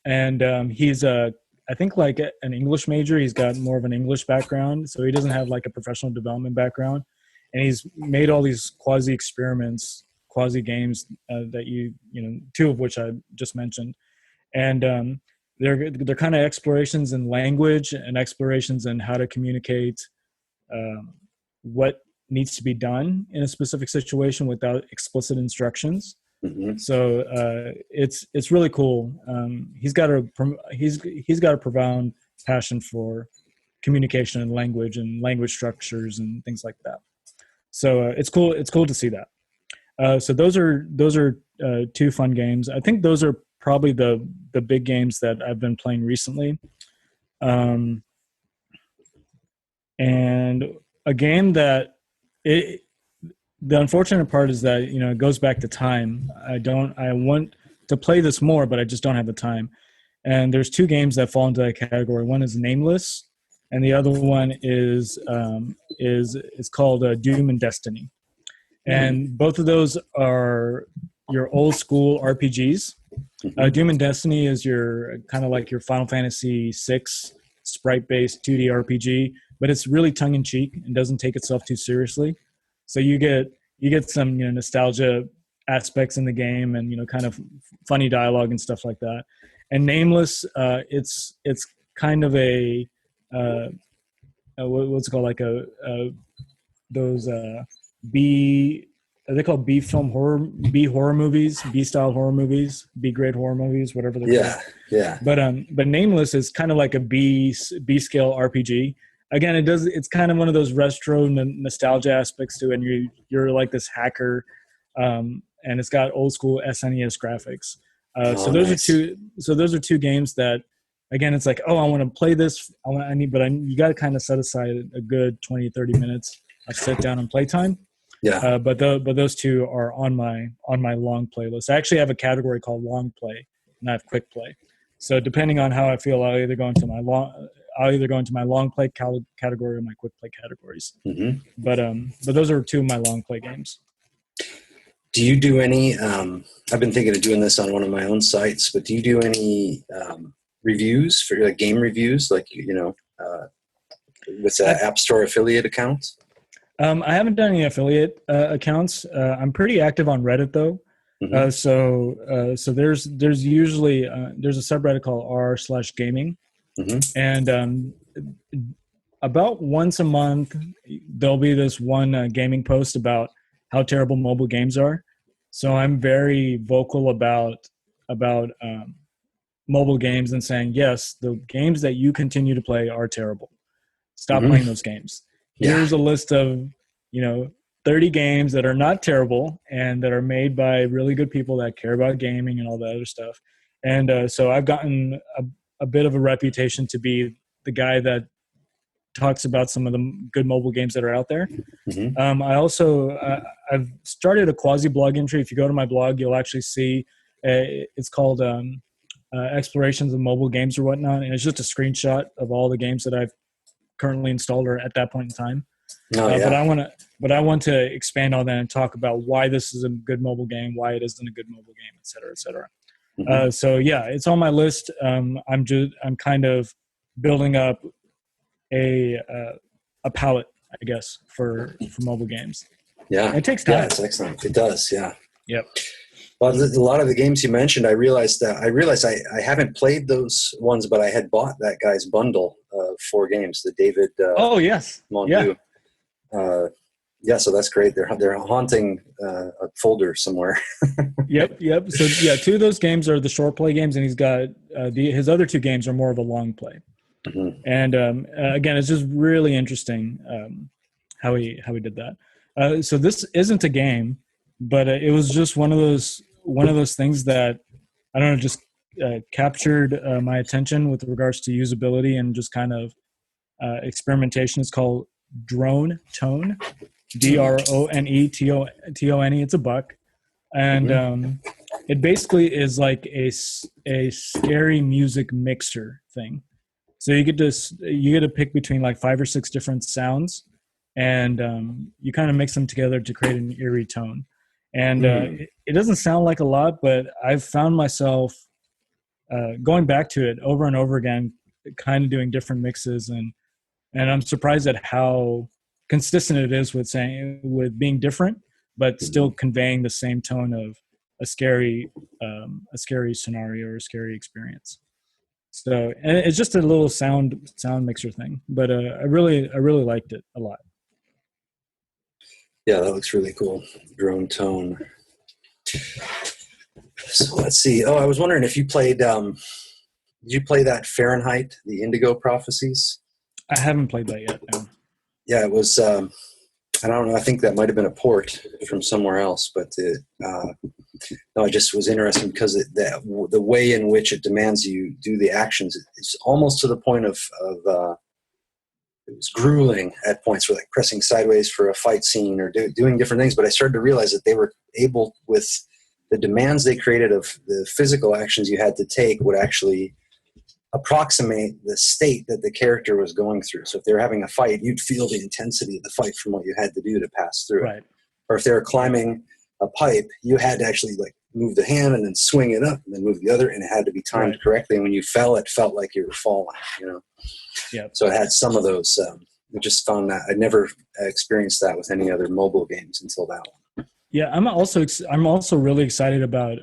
S3: And he's I think like an English major. He's got more of an English background, so he doesn't have like a professional development background. And he's made all these quasi experiments, quasi games that two of which I just mentioned, and they're kind of explorations in language and explorations in how to communicate what needs to be done in a specific situation without explicit instructions. Mm-hmm. So it's really cool. He's got a profound passion for communication and language structures and things like that. So it's cool. It's cool to see that. So those are two fun games. I think those are probably the big games that I've been playing recently. And a game that the unfortunate part is that, it goes back to time. I want to play this more, but I just don't have the time. And there's two games that fall into that category. One is Nameless, and the other one is called Doom and Destiny. And both of those are your old school RPGs. Doom and Destiny is your kind of like your Final Fantasy VI sprite-based 2D RPG, but it's really tongue-in-cheek and doesn't take itself too seriously. So you get some nostalgia aspects in the game, and kind of funny dialogue and stuff like that. And Nameless, it's kind of a what's it called, like those are they called B horror movies, B style horror movies, B grade horror movies, whatever they're called. Yeah. But Nameless is kind of like a B scale RPG. Again, it's kind of one of those retro nostalgia aspects to it, and you're like this hacker, and it's got old school SNES graphics. So those are two games that, again, it's like, I want to play this. You got to kind of set aside a good 20, 30 minutes of sit down and play time. Yeah. But those two are on my long playlist. I actually have a category called long play, and I have quick play. So depending on how I feel, I'll either go into my long play category or my quick play categories. Mm-hmm. But those are two of my long play games.
S2: Do you do any? I've been thinking of doing this on one of my own sites, but do you do any reviews for game reviews? Like with an App Store affiliate account?
S3: I haven't done any affiliate accounts. I'm pretty active on Reddit though. Mm-hmm. So there's usually there's a subreddit called r/gaming. Mm-hmm. And about once a month, there'll be this one gaming post about how terrible mobile games are. So I'm very vocal about mobile games and saying, yes, the games that you continue to play are terrible. Stop playing those games. Here's a list of, 30 games that are not terrible and that are made by really good people that care about gaming and all that other stuff. And so I've gotten a bit of a reputation to be the guy that talks about some of the good mobile games that are out there. I also, I've started a quasi blog entry. If you go to my blog, you'll actually see it's called Explorations of Mobile Games or whatnot. And it's just a screenshot of all the games that I've currently installed or at that point in time. But I want to expand on that and talk about why this is a good mobile game, why it isn't a good mobile game, et cetera, et cetera. So yeah, it's on my list. I'm kind of building up a palette, I guess, for mobile games.
S2: Yeah,
S3: it takes time.
S2: Yeah, it's excellent. It does. Yeah.
S3: Yep.
S2: Well, a lot of the games you mentioned, I realized I haven't played those ones, but I had bought that guy's bundle of 4 games, the David.
S3: Oh yes.
S2: Mondu. Yeah. So that's great. They're haunting a folder somewhere.
S3: Yep. So yeah, 2 of those games are the short play games, and he's got his other 2 games are more of a long play. And again, it's just really interesting how he did that. So this isn't a game, but it was just one of those things that I don't know, just captured my attention with regards to usability and just kind of experimentation. It's called Drone Tone, DRONETONE. It's a buck, and it basically is like a scary music mixer thing. So you get to pick between like 5 or 6 different sounds, and you kind of mix them together to create an eerie tone. And it doesn't sound like a lot, but I've found myself going back to it over and over again, kind of doing different mixes, and I'm surprised at how consistent it is with being different, but still conveying the same tone of a scary scenario or a scary experience. So, and it's just a little sound mixer thing, but I really liked it a lot.
S2: Yeah, that looks really cool. Drone Tone. So let's see. Oh, I was wondering if you played. Did you play that Fahrenheit, the Indigo Prophecies? I
S3: haven't played that yet. No.
S2: Yeah, it was. I don't know. I think that might have been a port from somewhere else, but no, I just was interested because the way in which it demands you do the actions is almost to the point of it was grueling at points, for like pressing sideways for a fight scene or doing different things. But I started to realize that they were able, with the demands they created of the physical actions you had to take, would actually approximate the state that the character was going through. So if they were having a fight, you'd feel the intensity of the fight from what you had to do to pass through it. Or if they were climbing a pipe, you had to actually like move the hand and then swing it up and then move the other, and it had to be timed correctly. And when you fell, it felt like you were falling,
S3: Yeah.
S2: So it had some of those. I just found that I'd never experienced that with any other mobile games until that one.
S3: Yeah, I'm also really excited about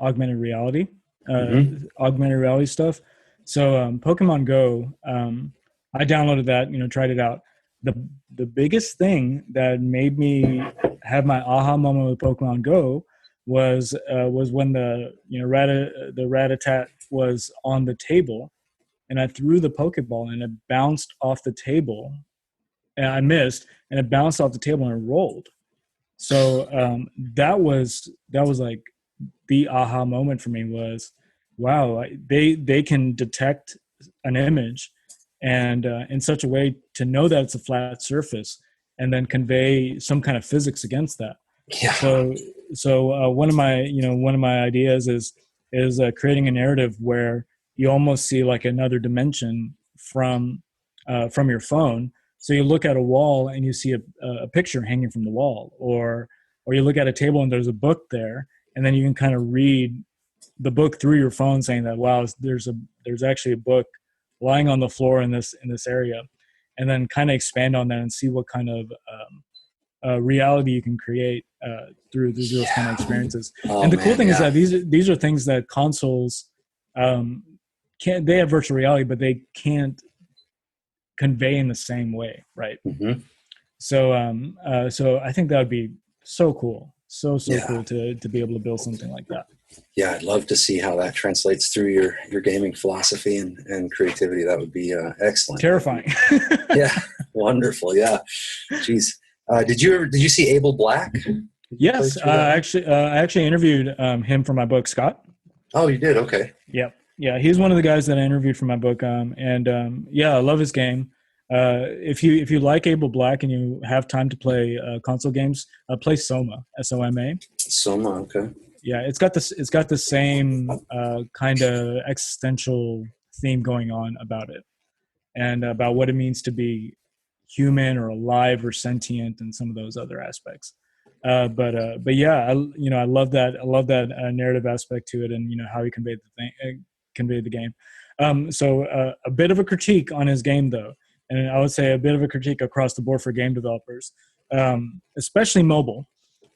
S3: augmented reality, augmented reality stuff. So Pokemon Go, I downloaded that, tried it out. The biggest thing that made me have my aha moment with Pokemon Go was when the Rattata was on the table, and I threw the Pokeball and it bounced off the table, and I missed, and it bounced off the table and it rolled. So that was like the aha moment for me was, wow, they can detect an image and in such a way to know that it's a flat surface and then convey some kind of physics against that.
S2: Yeah.
S3: So one of my ideas is creating a narrative where you almost see like another dimension from your phone. So you look at a wall and you see a picture hanging from the wall, or you look at a table and there's a book there, and then you can kind of read the book through your phone, saying that, wow, there's actually a book lying on the floor in this area, and then kind of expand on that and see what kind of reality you can create through those kind of experiences. And the cool thing is that these are things that consoles can't. They have virtual reality, but they can't convey in the same way, right? So I think that would be So cool. So
S2: Yeah.
S3: cool to be able to build something like that.
S2: Yeah, I'd love to see how that translates through your gaming philosophy and creativity. That would be excellent.
S3: Terrifying.
S2: Yeah, wonderful. Yeah, jeez. Did you see Abel Black?
S3: Yes, I actually interviewed him for my book, Scott.
S2: Oh, you did? Okay.
S3: Yep. Yeah, he's one of the guys that I interviewed for my book. Yeah, I love his game. If you like Abel Black and you have time to play console games, play Soma, Soma.
S2: Soma, okay.
S3: Yeah, it's got the same kind of existential theme going on about it, and about what it means to be human or alive or sentient, and some of those other aspects. But yeah, I love that. I love that narrative aspect to it, and how he conveyed the game. So a bit of a critique on his game, though, and I would say a bit of a critique across the board for game developers, especially mobile.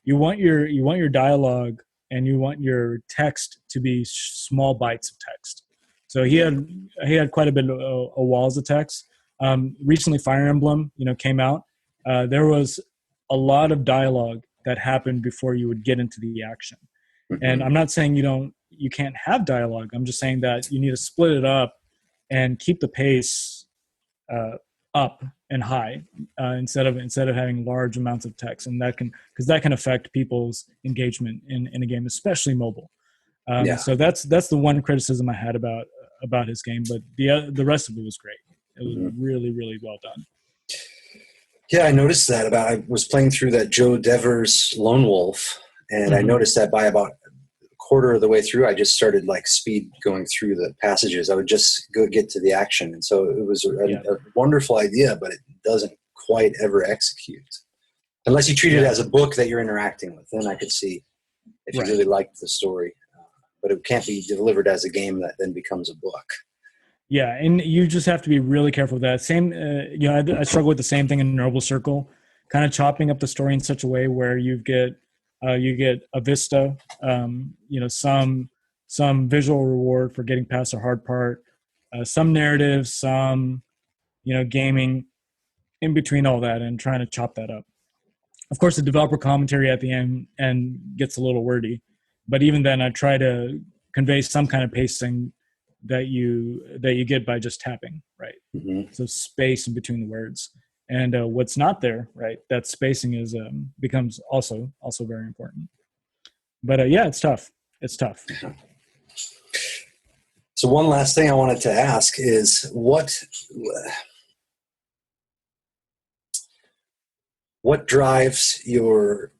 S3: You want your dialogue and you want your text to be small bites of text. So he had quite a bit of walls of text. Recently, Fire Emblem, came out. There was a lot of dialogue that happened before you would get into the action.
S2: Mm-hmm.
S3: And I'm not saying you can't have dialogue. I'm just saying that you need to split it up and keep the pace up and high instead of having large amounts of text, and that can affect people's engagement in a game, especially mobile. So that's the one criticism I had about his game, but the rest of it was great. It was really, really well done.
S2: Yeah, I noticed that. I was playing through that Joe Devers Lone Wolf, and I noticed that by about a quarter of the way through, I just started speed going through the passages. I would just go get to the action, and so it was a wonderful idea, but it doesn't quite ever execute unless you treat it as a book that you're interacting with. Then I could see if you really liked the story, but it can't be delivered as a game that then becomes a book.
S3: Yeah, and you just have to be really careful with that. Same, I struggle with the same thing in Noble Circle, kind of chopping up the story in such a way where you get a vista, some visual reward for getting past a hard part, some narrative, some gaming, in between all that, and trying to chop that up. Of course, the developer commentary at the end gets a little wordy, but even then, I try to convey some kind of pacing that you get by just tapping, right? Mm-hmm. So space in between the words, and what's not there, right? That spacing is becomes also very important. But it's tough. It's tough.
S2: So one last thing I wanted to ask is what drives your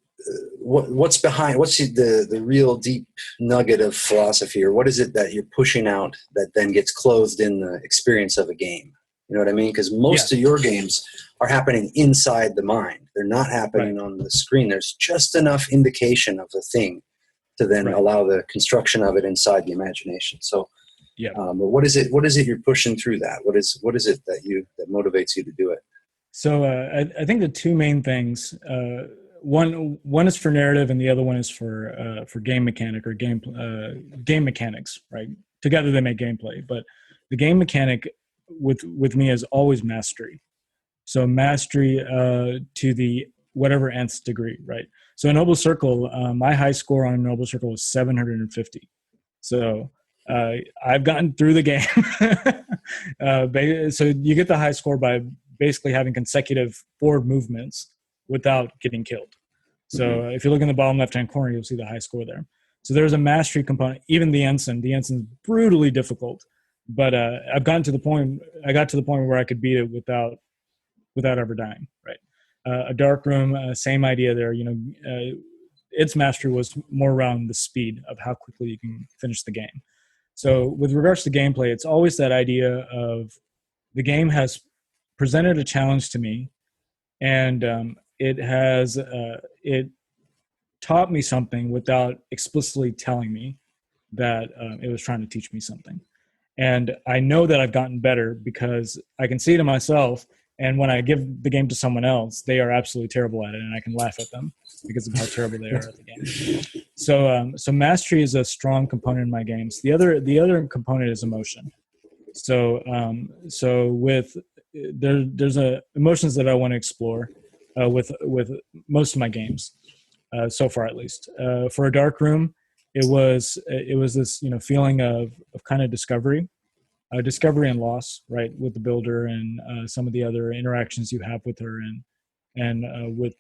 S2: what's the real deep nugget of philosophy, or what is it that you're pushing out that then gets clothed in the experience of a game? You know what I mean? Because most of your games are happening inside the mind. They're not happening on the screen. There's just enough indication of the thing to then allow the construction of it inside the imagination. So, but what is it you're pushing through that? What is it that motivates you to do it?
S3: So I think the two main things. One is for narrative, and the other one is for game mechanic or game mechanics. Right, together they make gameplay. But the game mechanic with me is always mastery. So mastery to the whatever nth degree. Right. So in Noble Circle, my high score on Noble Circle was 750. So I've gotten through the game. So you get the high score by basically having consecutive forward movements without getting killed. So if you look in the bottom left-hand corner, you'll see the high score there. So there's a mastery component. Even the Ensign. The Ensign's brutally difficult, but I got to the point where I could beat it without ever dying. Right. A dark room, same idea there. Its mastery was more around the speed of how quickly you can finish the game. So with regards to gameplay, it's always that idea of the game has presented a challenge to me, and it taught me something without explicitly telling me that it was trying to teach me something. And I know that I've gotten better because I can see it in myself, and when I give the game to someone else, they are absolutely terrible at it, and I can laugh at them because of how terrible they are at the game. So mastery is a strong component in my games. The other component is emotion. So with there's emotions that I want to explore with most of my games. so far at least. For a dark room, it was this feeling of kind of discovery and loss, right, with the builder and some of the other interactions you have with her and with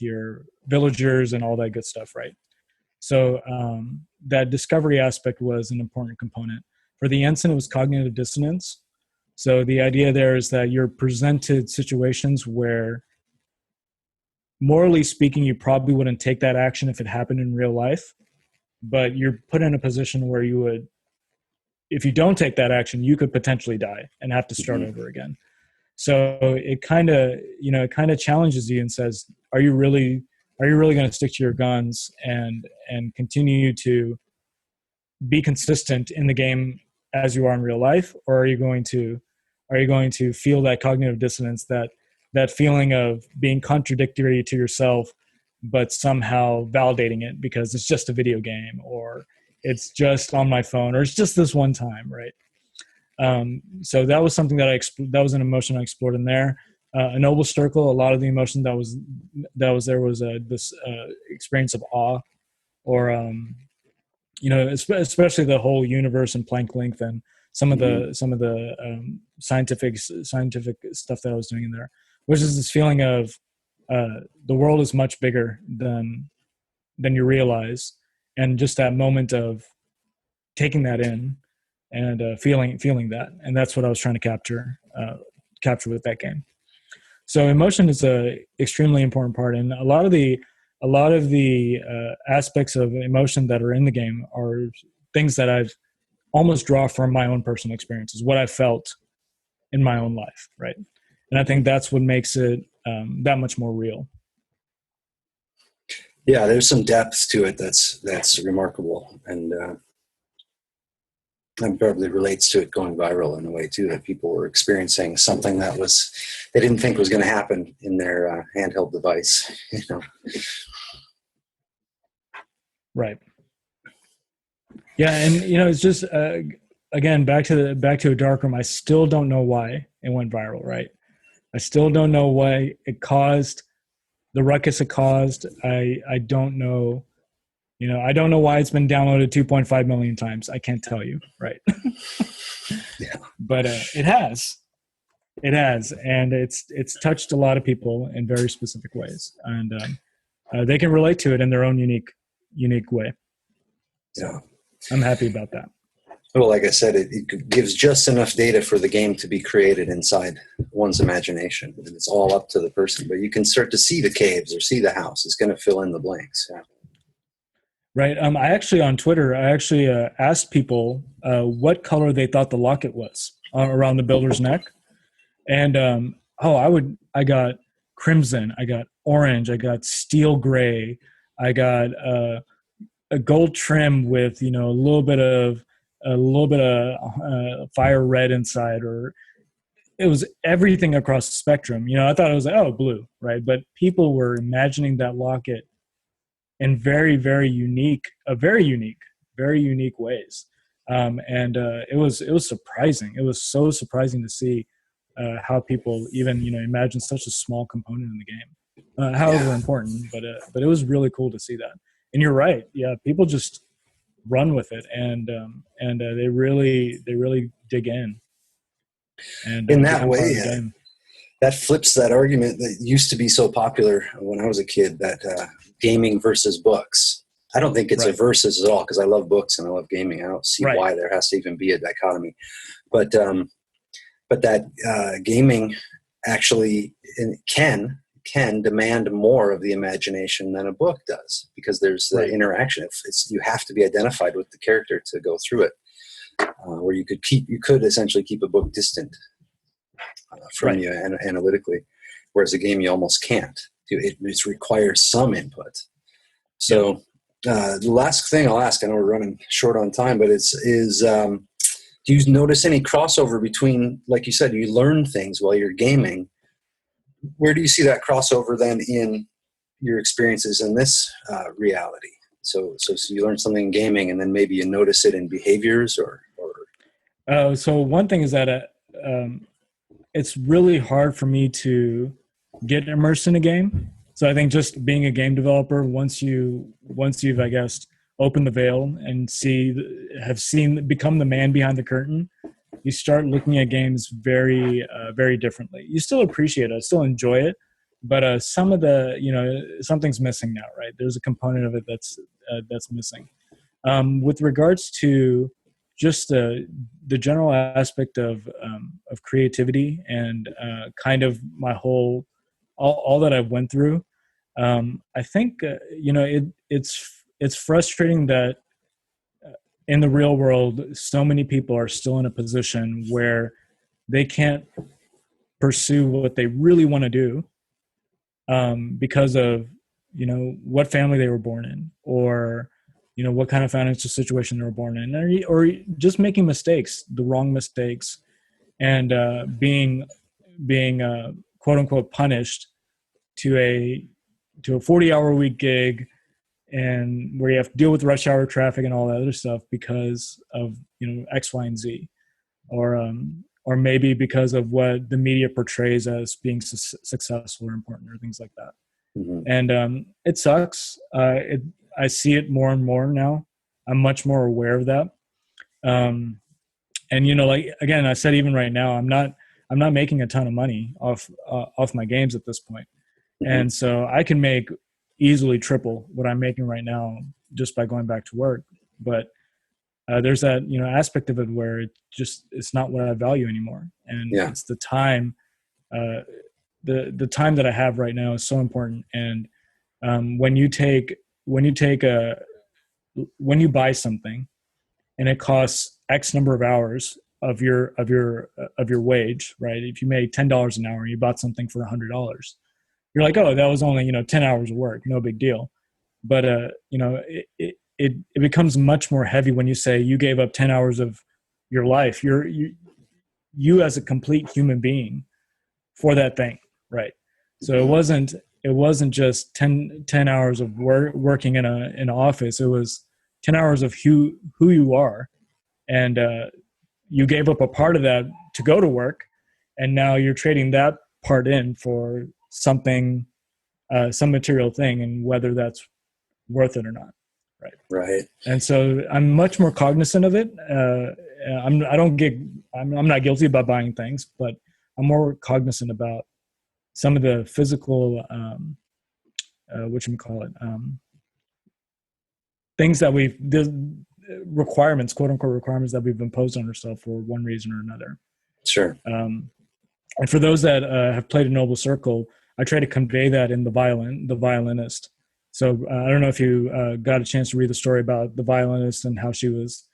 S3: your villagers and all that good stuff, right? So that discovery aspect was an important component. For the Ensign, it was cognitive dissonance. So the idea there is that you're presented situations where, morally speaking, you probably wouldn't take that action if it happened in real life, but you're put in a position where you would, if you don't take that action, you could potentially die and have to start over again. So it kind of challenges you and says, are you really going to stick to your guns and continue to be consistent in the game as you are in real life, or are you going to feel that cognitive dissonance, that feeling of being contradictory to yourself, but somehow validating it because it's just a video game, or it's just on my phone, or it's just this one time, right? So that was something that that was an emotion I explored in there. A noble circle, a lot of the emotion that was there was this experience of awe, or especially the whole universe and Planck length and some of the scientific stuff that I was doing in there, which is this feeling of the world is much bigger than you realize, and just that moment of taking that in and feeling that, and that's what I was trying to capture with that game. So emotion is a extremely important part, and a lot of the aspects of emotion that are in the game are things that I've almost draw from my own personal experiences, what I felt in my own life, right? And I think that's what makes it that much more real.
S2: Yeah, there's some depth to it that's remarkable, and probably relates to it going viral in a way too, that people were experiencing something that they didn't think was going to happen in their handheld device.
S3: Right. Yeah, and it's just again back to a dark room. I still don't know why it went viral. Right. I still don't know why it caused the ruckus it caused. I don't know. I don't know why it's been downloaded 2.5 million times. I can't tell you. Right.
S2: Yeah.
S3: But it has, and it's touched a lot of people in very specific ways, and they can relate to it in their own unique way. So
S2: Yeah.
S3: I'm happy about that.
S2: Well, like I said, it gives just enough data for the game to be created inside one's imagination, and it's all up to the person. But you can start to see the caves or see the house. It's going to fill in the blanks. Yeah.
S3: Right. I actually on Twitter, asked people what color they thought the locket was around the builder's neck, and I got crimson, I got orange, I got steel gray, I got a gold trim with a little bit of fire red inside, or it was everything across the spectrum. I thought it was like, blue, right? But people were imagining that locket in very, very unique ways, and it was surprising. It was so surprising to see how people even imagine such a small component in the game, however important. But it was really cool to see that. And you're right. Yeah, people just run with it, and they really dig in. And
S2: in that
S3: become part
S2: way,
S3: of the game.
S2: That flips that argument that used to be so popular when I was a kid, that gaming versus books. I don't think it's a versus at all, because I love books and I love gaming. I don't see why there has to even be a dichotomy. But that gaming actually can demand more of the imagination than a book does, because there's the interaction. You have to be identified with the character to go through it, where you could essentially keep a book distant from you analytically, whereas a game you almost can't. It requires some input. So the last thing I'll ask, I know we're running short on time, but is do you notice any crossover between, like you said, you learn things while you're gaming? Where do you see that crossover then in your experiences in this reality? So you learn something in gaming, and then maybe you notice it in behaviors, or
S3: so one thing is that it's really hard for me to get immersed in a game So I think just being a game developer, once you've, I guess, opened the veil and become the man behind the curtain, you start looking at games very, very differently. You still appreciate it, still enjoy it, but some of the, something's missing now, right? There's a component of it that's missing. With regards to just the general aspect of creativity and kind of my whole all that I've went through, I think it's frustrating that in the real world, so many people are still in a position where they can't pursue what they really want to do because of what family they were born in, or what kind of financial situation they were born in, or just making mistakes, the wrong mistakes, and being quote unquote punished to a 40-hour week gig, and where you have to deal with rush hour traffic and all that other stuff because of X, Y, and Z, or maybe because of what the media portrays as being successful or important or things like that. Mm-hmm. And it sucks. I see it more and more now. I'm much more aware of that. And like again, I said, even right now, I'm not making a ton of money off my games at this point. Mm-hmm. And so I can make easily triple what I'm making right now just by going back to work. But there's that aspect of it where it's not what I value anymore, and it's the time. The time that I have right now is so important. And when you buy something and it costs X number of hours of your wage, right? If you made $10 an hour and you bought something for $100, you're like, oh, that was only 10 hours of work, no big deal. But it becomes much more heavy when you say you gave up 10 hours of your life. You as a complete human being for that thing, right? So it wasn't just 10 hours of working in an office. It was 10 hours of who you are, and you gave up a part of that to go to work, and now you're trading that part in for something, some material thing, and whether that's worth it or not, right? And so I'm much more cognizant of it. I'm not guilty about buying things, but I'm more cognizant about some of the physical, things that the requirements, quote unquote requirements that we've imposed on ourselves for one reason or another.
S2: Sure.
S3: And for those that have played a Noble Circle, I try to convey that in the violinist. So I don't know if you got a chance to read the story about the violinist and how she was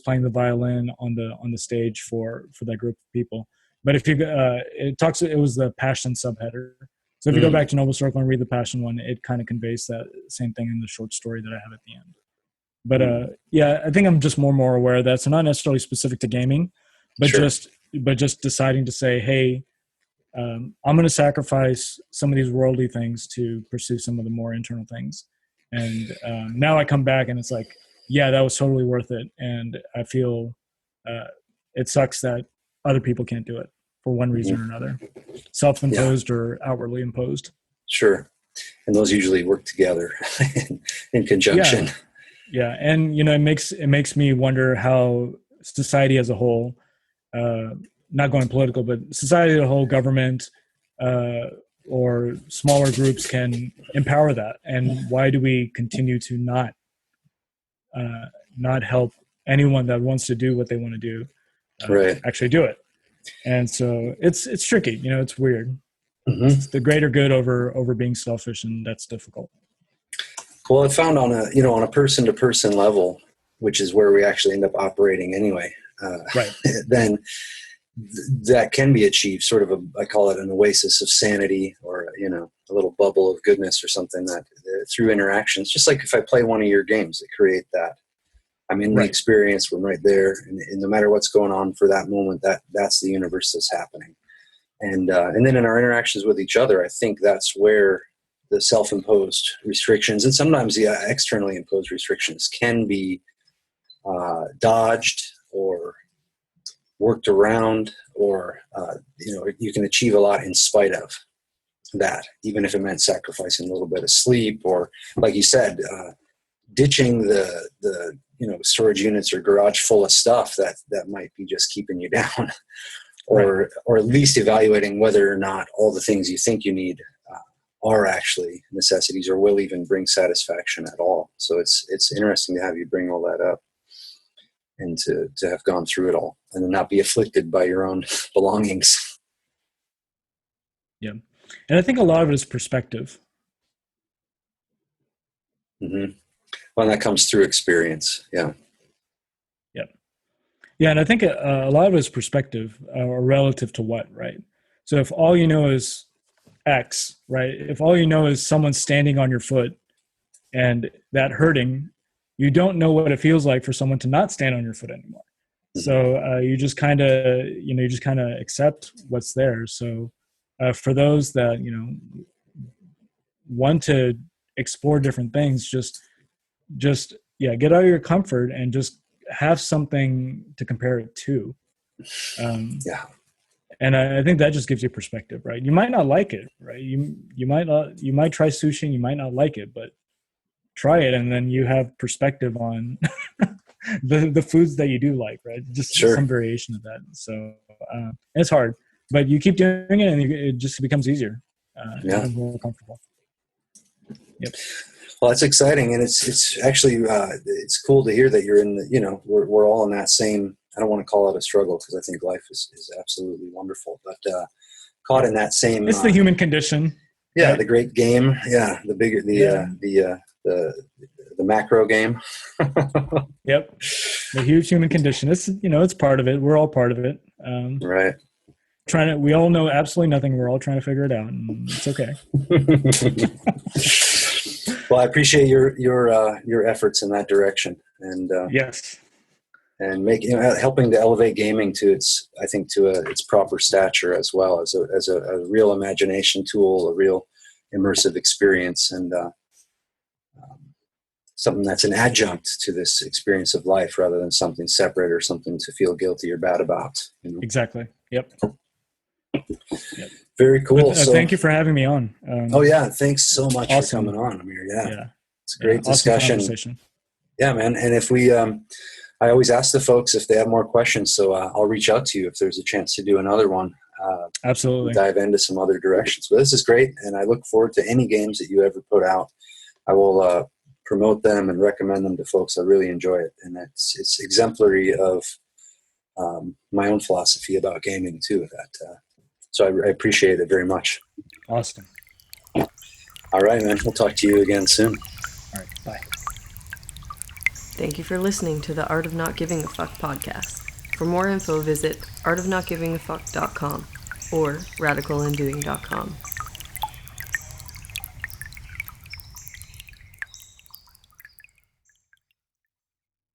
S3: playing the violin on the stage for that group of people. But if you it was the Passion subheader. So if you go back to Noble Circle and read the Passion one, it kind of conveys that same thing in the short story that I have at the end. But I think I'm just more aware of that. So not necessarily specific to gaming, but just deciding to say, hey, I'm going to sacrifice some of these worldly things to pursue some of the more internal things. And now I come back and it's like, yeah, that was totally worth it. And I feel it sucks that other people can't do it for one reason or another, self-imposed or outwardly imposed.
S2: Sure. And those usually work together in conjunction.
S3: Yeah. And, it makes me wonder how society as a whole, not going political, but society as a whole, government, or smaller groups can empower that. And why do we continue to not help anyone that wants to do what they want to do, actually do it? And so it's tricky, it's weird. Mm-hmm. It's the greater good over being selfish, and that's difficult.
S2: Well, I found on a person to person level, which is where we actually end up operating anyway, then that can be achieved, sort of I call it an oasis of sanity, or, a little bubble of goodness or something, that through interactions, just like if I play one of your games that create that. I'm in the experience, we're right there, and no matter what's going on for that moment, that's the universe that's happening. And then in our interactions with each other, I think that's where the self-imposed restrictions, and sometimes the externally imposed restrictions, can be dodged or worked around, or you can achieve a lot in spite of. that, even if it meant sacrificing a little bit of sleep, or like you said, ditching the storage units or garage full of stuff that might be just keeping you down, or at least evaluating whether or not all the things you think you need are actually necessities or will even bring satisfaction at all. So it's interesting to have you bring all that up, and to have gone through it all and then not be afflicted by your own belongings.
S3: Yeah. And I think a lot of it is perspective.
S2: Mm-hmm. Well, that comes through experience. Yeah.
S3: Yeah. Yeah. And I think a lot of it is perspective, or relative to what, right? So if all you know is X, right? If all you know is someone standing on your foot and that hurting, you don't know what it feels like for someone to not stand on your foot anymore. Mm-hmm. So you just kind of accept what's there. So for those that, want to explore different things, just get out of your comfort and just have something to compare it to.
S2: Yeah.
S3: And I think that just gives you perspective, right? You might not like it, right? You might try sushi and you might not like it, but try it, and then you have perspective on the foods that you do like, right? Just some variation of that. So it's hard, but you keep doing it, and it just becomes easier. It becomes more comfortable. Yep.
S2: Well, that's exciting, and it's actually it's cool to hear that you're in the, we're all in that same. I don't want to call it a struggle, because I think life is absolutely wonderful, but caught in that same.
S3: It's the human condition.
S2: Yeah,
S3: right?
S2: The great game. Yeah, the bigger the macro game.
S3: Yep, the huge human condition. It's it's part of it. We're all part of it.
S2: Right.
S3: We all know absolutely nothing. We're all trying to figure it out, and it's okay.
S2: Well, I appreciate your efforts in that direction, and
S3: yes,
S2: and helping to elevate gaming to its proper stature, as well as a real imagination tool, a real immersive experience, and something that's an adjunct to this experience of life, rather than something separate or something to feel guilty or bad about.
S3: Exactly. Yep.
S2: Very cool.
S3: But, thank you for having me on.
S2: Thanks so much for coming on, Amir. Yeah. It's a great discussion.
S3: Conversation.
S2: Yeah, man. And if we, I always ask the folks if they have more questions, so I'll reach out to you if there's a chance to do another one.
S3: Absolutely.
S2: Dive into some other directions. But this is great, and I look forward to any games that you ever put out. I will promote them and recommend them to folks. I really enjoy it, and it's exemplary of my own philosophy about gaming too. So I appreciate it very much.
S3: Awesome.
S2: All right, man. We'll talk to you again soon.
S3: All right. Bye.
S1: Thank you for listening to the Art of Not Giving a Fuck podcast. For more info, visit artofnotgivingafuck.com or radicalindoing.com.